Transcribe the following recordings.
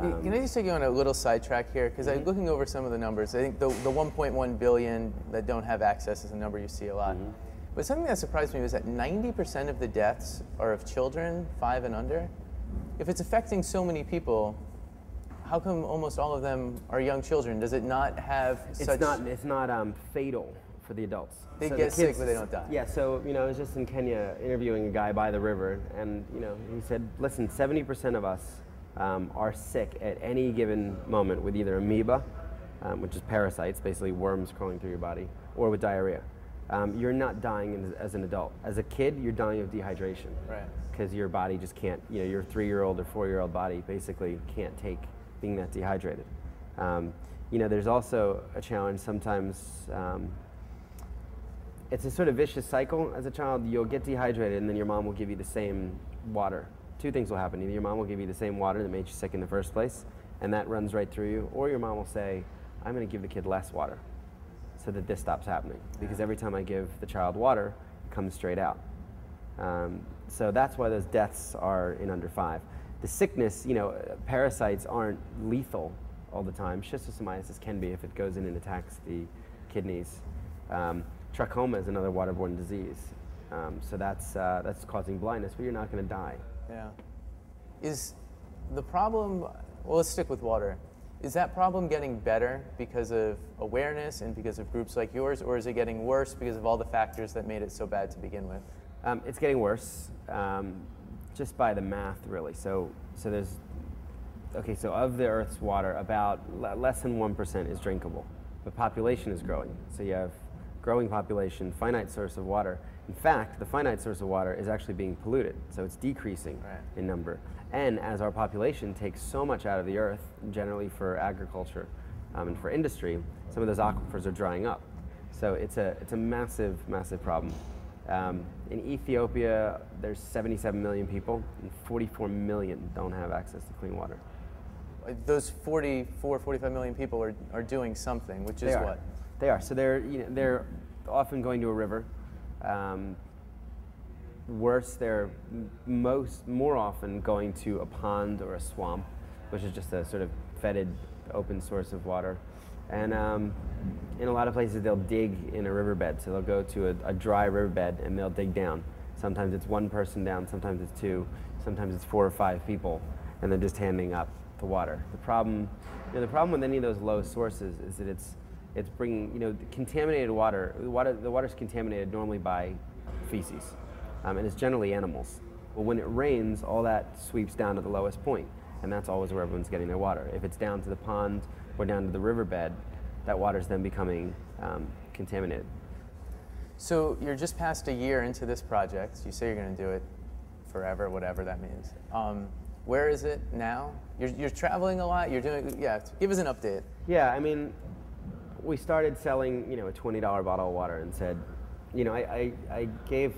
Can I just take you on a little sidetrack here? Because I'm looking over some of the numbers. I think the 1.1 billion that don't have access is a number you see a lot. But something that surprised me was that 90% of the deaths are of children 5 and under. If it's affecting so many people, how come almost all of them are young children? Does it not have such... It's not fatal for the adults. They so get the kids, sick, but they don't die. Yeah, so, I was just in Kenya interviewing a guy by the river, and, he said, listen, 70% of us are sick at any given moment with either amoeba, which is parasites, basically worms crawling through your body, or with diarrhea. You're not dying as an adult. As a kid, you're dying of dehydration. Right. Because your body just can't, your 3-year-old or 4-year-old body basically can't take being that dehydrated. There's also a challenge sometimes. It's a sort of vicious cycle. As a child, you'll get dehydrated and then your mom will give you the same water. 2 things will happen. Either your mom will give you the same water that made you sick in the first place, and that runs right through you, or your mom will say, I'm going to give the kid less water so that this stops happening. Because every time I give the child water, it comes straight out. So that's why those deaths are in under 5. The sickness, parasites aren't lethal all the time. Schistosomiasis can be if it goes in and attacks the kidneys. Trachoma is another waterborne disease. So that's causing blindness, but you're not going to die. Yeah. Is the problem, well, let's stick with water. Is that problem getting better because of awareness and because of groups like yours, or is it getting worse because of all the factors that made it so bad to begin with? It's getting worse, just by the math, really. So there's, so of the Earth's water, about less than 1% is drinkable. But population is growing. So you have growing population, finite source of water. In fact, the finite source of water is actually being polluted, so it's decreasing in number. And as our population takes so much out of the earth, generally for agriculture and for industry, some of those aquifers are drying up. So it's a massive, massive problem. In Ethiopia, there's 77 million people, and 44 million don't have access to clean water. Those 45 million people are doing something, which is what? They are. So they're often going to a river. Worse, they're more often going to a pond or a swamp, which is just a sort of fetid, open source of water. And in a lot of places, they'll dig in a riverbed. So they'll go to a dry riverbed and they'll dig down. Sometimes it's 1 person down, sometimes it's 2, sometimes it's 4 or 5 people, and they're just handing up the water. The problem with any of those low sources is that it's bringing, contaminated water. The water's contaminated normally by feces, and it's generally animals. Well, when it rains, all that sweeps down to the lowest point, and that's always where everyone's getting their water. If it's down to the pond or down to the riverbed, that water's then becoming contaminated. So you're just past a year into this project. You say you're going to do it forever, whatever that means. Where is it now? You're traveling a lot. You're doing, give us an update. Yeah, we started selling, a $20 bottle of water and said, I gave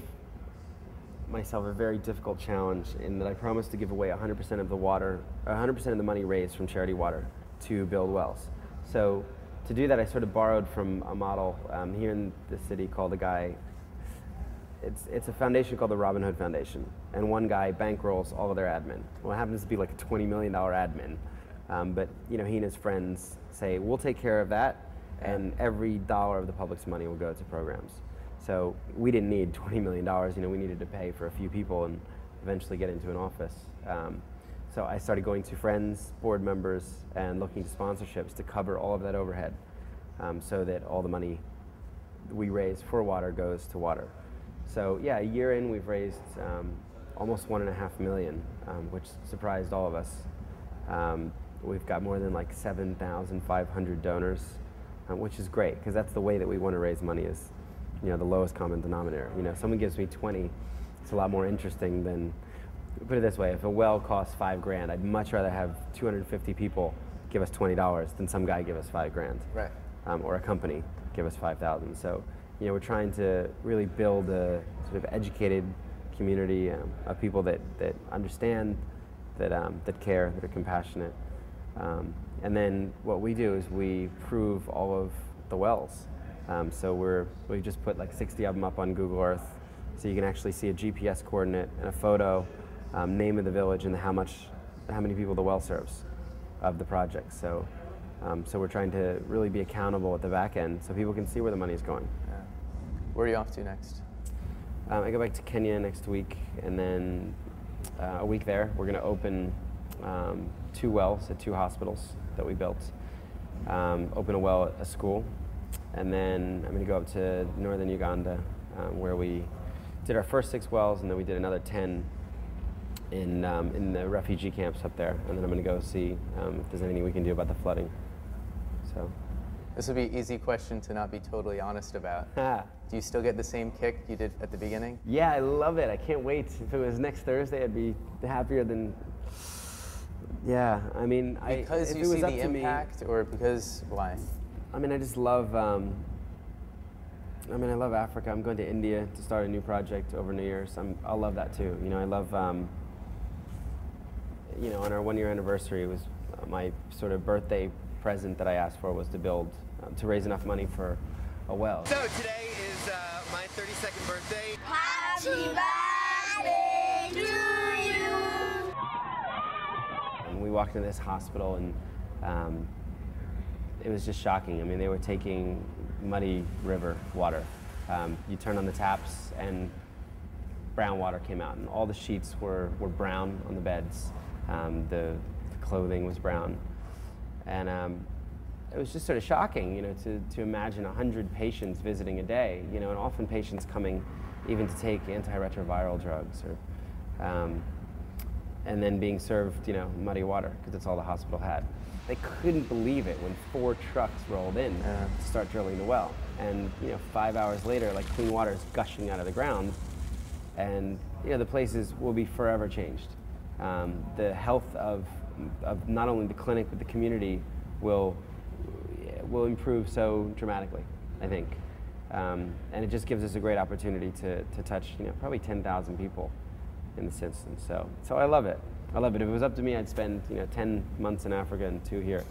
myself a very difficult challenge in that I promised to give away 100% of the water, 100% of the money raised from charity water to build wells. So to do that, I sort of borrowed from a model here in the city called it's a foundation called the Robin Hood Foundation, and one guy bankrolls all of their admin. Well, it happens to be like a $20 million admin, but he and his friends say, we'll take care of that, and every dollar of the public's money will go to programs. So we didn't need $20 million, we needed to pay for a few people and eventually get into an office. So I started going to friends, board members, and looking to sponsorships to cover all of that overhead, so that all the money we raise for water goes to water. So yeah, a year in, we've raised almost $1.5 million, which surprised all of us. We've got more than like 7,500 donors, which is great, because that's the way that we want to raise money, is the lowest common denominator. Someone gives me 20, it's a lot more interesting than, put it this way, if a well costs $5,000, I'd much rather have 250 people give us $20 than some guy give us $5,000. Right. Or a company give us 5,000. So, we're trying to really build a sort of educated community of people that understand, that care, that are compassionate. And then what we do is we prove all of the wells. So we just put like 60 of them up on Google Earth, so you can actually see a GPS coordinate and a photo, name of the village, and how many people the well serves. of the project. So, so we're trying to really be accountable at the back end so people can see where the money is going. Yeah. Where are you off to next? I go back to Kenya next week, and then a week there, we're going to open 2 wells at 2 hospitals that we built. Open a well at a school, and then I'm going to go up to northern Uganda, where we did our first 6 wells, and then we did another 10 in the refugee camps up there, and then I'm going to go see if there's anything we can do about the flooding. So. This would be an easy question to not be totally honest about. Do you still get the same kick you did at the beginning? Yeah, I love it. I can't wait. If it was next Thursday, I'd be happier than. Yeah, I mean, because you see the impact, or because why? I mean, I just love. I mean, I love Africa. I'm going to India to start a new project over New Year's. I'll love that too. You know, I love. You know, on our 1-year anniversary, it was my sort of birthday present that I asked for was to build, to raise enough money for a well. So today is my 32nd birthday. Happy birthday to you! And we walked into this hospital, and it was just shocking. I mean, they were taking muddy river water. You turn on the taps and brown water came out, and all the sheets were brown on the beds. The clothing was brown. And it was just sort of shocking, you know, to imagine 100 patients visiting a day, you know, and often patients coming even to take antiretroviral drugs, or, and then being served, you know, muddy water, because that's all the hospital had. They couldn't believe it when 4 trucks rolled in to start drilling the well. And, you know, 5 hours later, like, clean water is gushing out of the ground, and, you know, the places will be forever changed. The health of not only the clinic but the community will improve so dramatically, I think, and it just gives us a great opportunity to touch, you know, probably 10,000 people in this instance. So I love it. I love it. If it was up to me, I'd spend, you know, 10 months in Africa and 2 here.